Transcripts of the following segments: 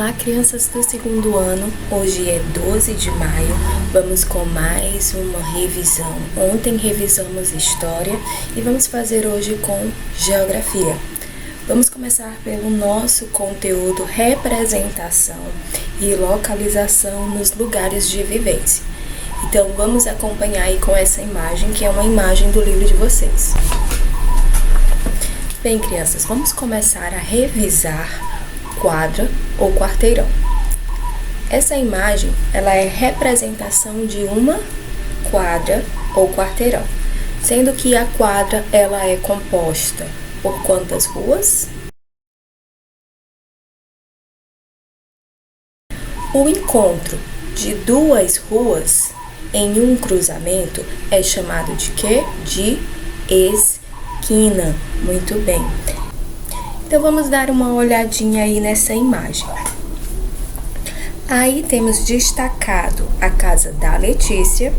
Olá, crianças do segundo ano. Hoje é 12 de maio. Vamos com mais uma revisão. Ontem revisamos história e vamos fazer hoje com geografia. Vamos começar pelo nosso conteúdo representação e localização nos lugares de vivência. Então, vamos acompanhar aí com essa imagem, que é uma imagem do livro de vocês. Bem, crianças, vamos começar a revisar quadra ou quarteirão. Essa imagem, ela é representação de uma quadra ou quarteirão, sendo que a quadra, ela é composta por quantas ruas? O encontro de duas ruas em um cruzamento é chamado de quê? De esquina. Muito bem. Então, vamos dar uma olhadinha aí nessa imagem. Aí temos destacado a casa da Letícia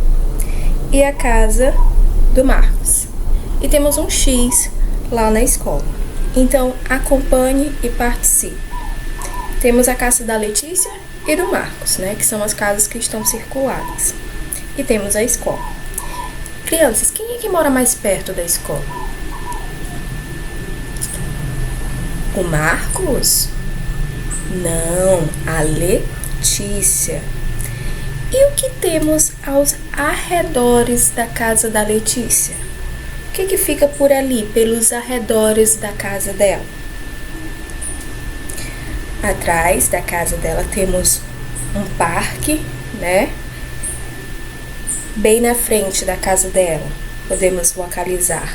e a casa do Marcos. E temos um X lá na escola. Então, acompanhe e participe. Temos a casa da Letícia e do Marcos, né? Que são as casas que estão circuladas. E temos a escola. Crianças, quem é que mora mais perto da escola? O Marcos? Não, a Letícia. E o que temos aos arredores da casa da Letícia? O que fica por ali, pelos arredores da casa dela? Atrás da casa dela temos um parque, né? Bem na frente da casa dela, podemos localizar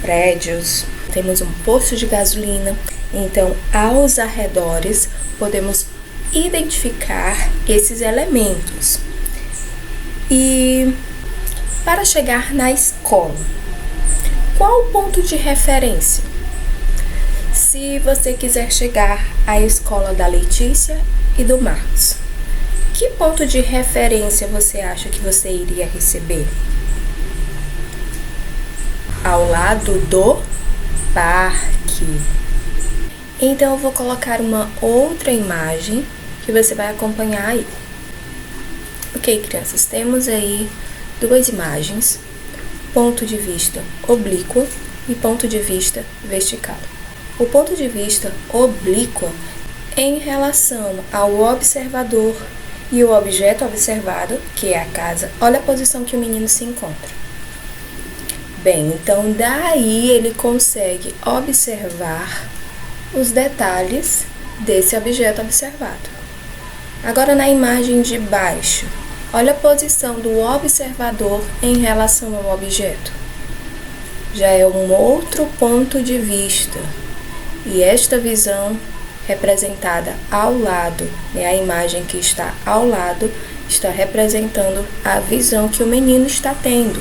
prédios, temos um posto de gasolina. Então, aos arredores, podemos identificar esses elementos. E para chegar na escola, qual o ponto de referência? Se você quiser chegar à escola da Letícia e do Marcos, que ponto de referência você acha que você iria receber? Ao lado do parque. Então, eu vou colocar uma outra imagem que você vai acompanhar aí. Ok, crianças, temos aí duas imagens, ponto de vista oblíquo e ponto de vista vertical. O ponto de vista oblíquo é em relação ao observador e o objeto observado, que é a casa. Olha a posição que o menino se encontra. Bem, então daí ele consegue observar os detalhes desse objeto observado. Agora, na imagem de baixo, olha a posição do observador em relação ao objeto. Já é um outro ponto de vista. E esta visão representada ao lado, a imagem que está ao lado, está representando a visão que o menino está tendo,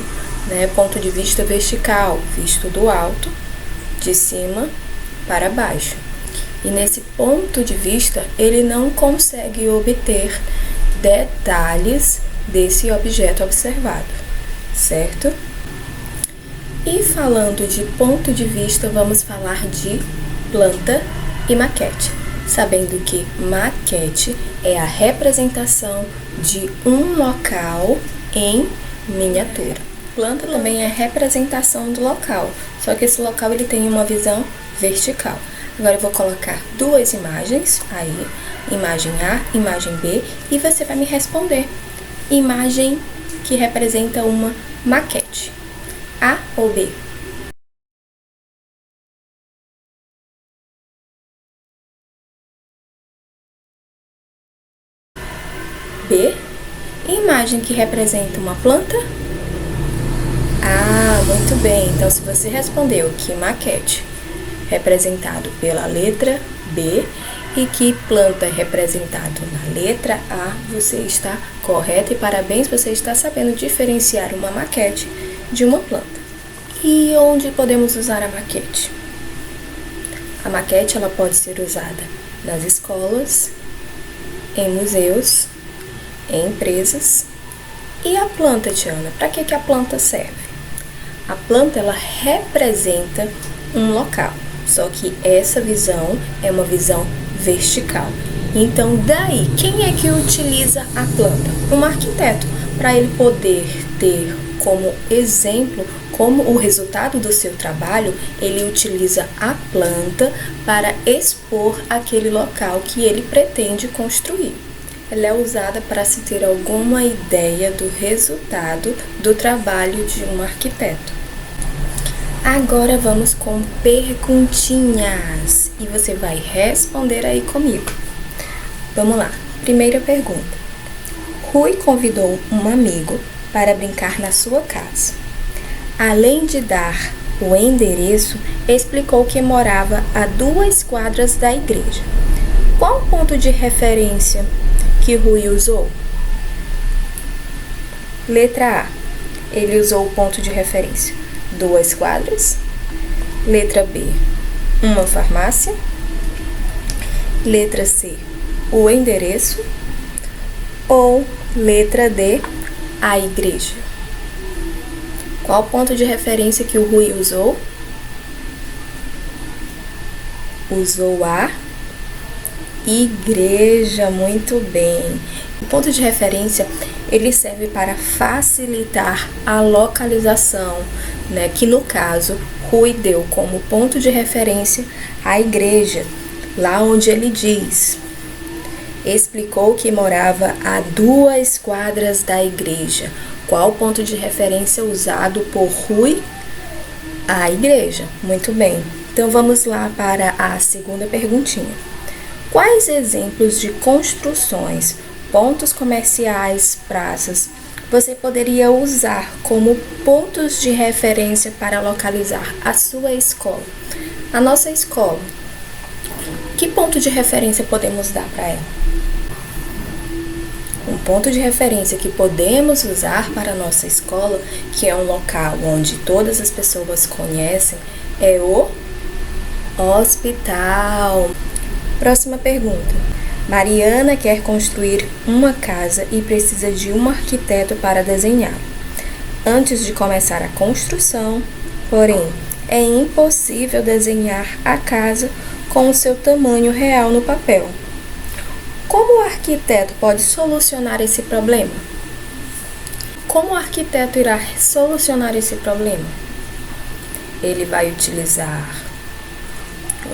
né? Ponto de vista vertical, visto do alto, de cima para baixo. E nesse ponto de vista, ele não consegue obter detalhes desse objeto observado, certo? E falando de ponto de vista, vamos falar de planta e maquete, sabendo que maquete é a representação de um local em miniatura. Planta também é representação do local, só que esse local ele tem uma visão vertical. Agora eu vou colocar duas imagens aí, imagem A, imagem B, e você vai me responder. Imagem que representa uma maquete, A ou B? B. Imagem que representa uma planta? Ah, muito bem. Então, se você respondeu que maquete representado pela letra B e que planta representado na letra A, você está correto e parabéns, você está sabendo diferenciar uma maquete de uma planta. E onde podemos usar a maquete? A maquete ela pode ser usada nas escolas, em museus, em empresas. E a planta, Tiana, para que a planta serve? A planta ela representa um local. Só que essa visão é uma visão vertical. Então, daí, quem é que utiliza a planta? Um arquiteto, para ele poder ter como exemplo, como o resultado do seu trabalho, ele utiliza a planta para expor aquele local que ele pretende construir. Ela é usada para se ter alguma ideia do resultado do trabalho de um arquiteto. Agora vamos com perguntinhas e você vai responder aí comigo. Vamos lá. Primeira pergunta. Rui convidou um amigo para brincar na sua casa. Além de dar o endereço, explicou que morava a 2 quadras da igreja. Qual o ponto de referência que Rui usou? Letra A. Ele usou o ponto de referência 2 quadras. Letra B. Uma farmácia. Letra C. O endereço. Ou letra D. A igreja. Qual ponto de referência que o Rui usou? Usou a igreja, muito bem. O ponto de referência, ele serve para facilitar a localização, né? Que no caso, Rui deu como ponto de referência a igreja, lá onde ele diz, explicou que morava a 2 quadras da igreja. Qual o ponto de referência usado por Rui? A igreja. Muito bem. Então vamos lá para a segunda perguntinha. Quais exemplos de construções, pontos comerciais, praças, você poderia usar como pontos de referência para localizar a sua escola? A nossa escola. Que ponto de referência podemos dar para ela? Um ponto de referência que podemos usar para a nossa escola, que é um local onde todas as pessoas conhecem, é o hospital. Próxima pergunta. Mariana quer construir uma casa e precisa de um arquiteto para desenhar. Antes de começar a construção, porém, é impossível desenhar a casa com o seu tamanho real no papel. Como o arquiteto pode solucionar esse problema? Como o arquiteto irá solucionar esse problema? Ele vai utilizar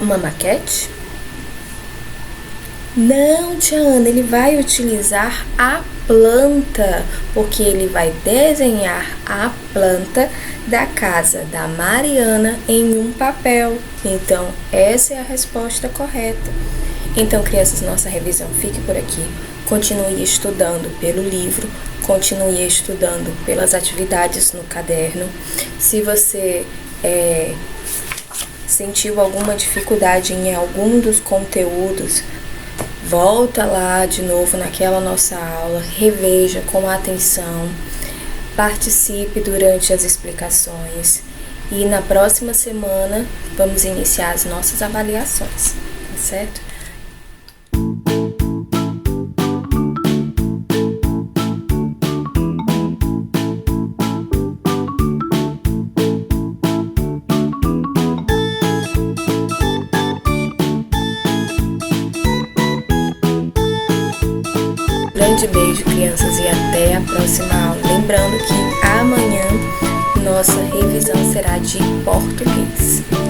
uma maquete? Não, tia Ana, ele vai utilizar a planta, porque ele vai desenhar a planta da casa da Mariana em um papel. Então, essa é a resposta correta. Então, crianças, nossa revisão fique por aqui. Continue estudando pelo livro, continue estudando pelas atividades no caderno. Se você sentiu alguma dificuldade em algum dos conteúdos, volta lá de novo naquela nossa aula, reveja com atenção, participe durante as explicações e na próxima semana vamos iniciar as nossas avaliações, tá certo? Grande beijo, crianças, e até a próxima aula. Lembrando que amanhã nossa revisão será de português.